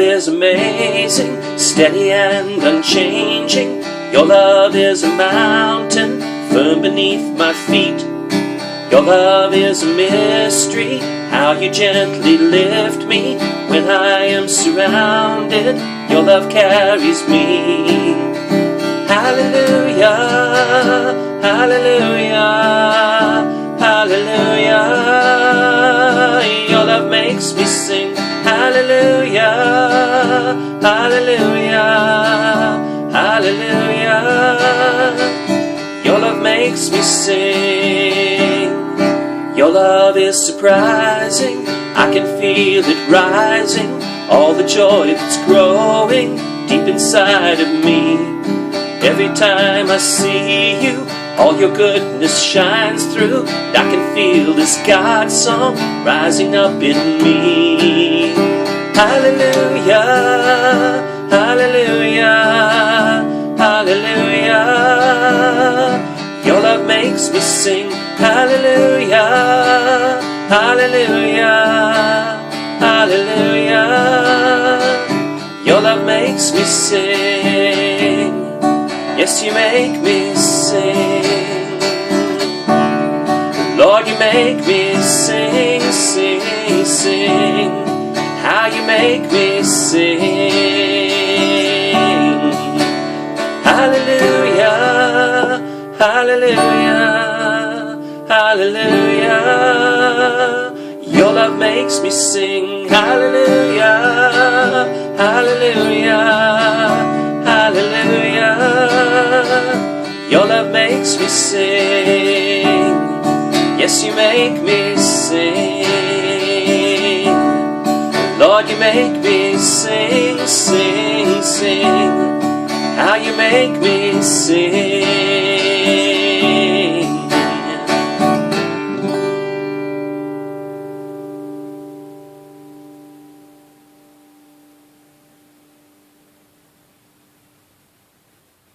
is amazing, steady and unchanging. Your love is a mountain firm beneath my feet. Your love is a mystery, how you gently lift me when I am surrounded. Your love carries me. Hallelujah, hallelujah, hallelujah. Your love makes me sing. Hallelujah, hallelujah, hallelujah. Your love makes me sing. Your love is surprising, I can feel it rising, all the joy that's growing deep inside of me. Every time I see you, all your goodness shines through, and I can feel this God song rising up in me. Hallelujah, hallelujah, hallelujah. Your love makes me sing. Hallelujah, hallelujah, hallelujah. Your love makes me sing. Yes, you make me sing. Lord, you make me sing, sing, sing. How you make me sing. Hallelujah, hallelujah, hallelujah. Your love makes me sing. Hallelujah, hallelujah, hallelujah. Your love makes me sing. Yes, you make me sing. Lord, you make me sing, sing, sing. How you make me sing.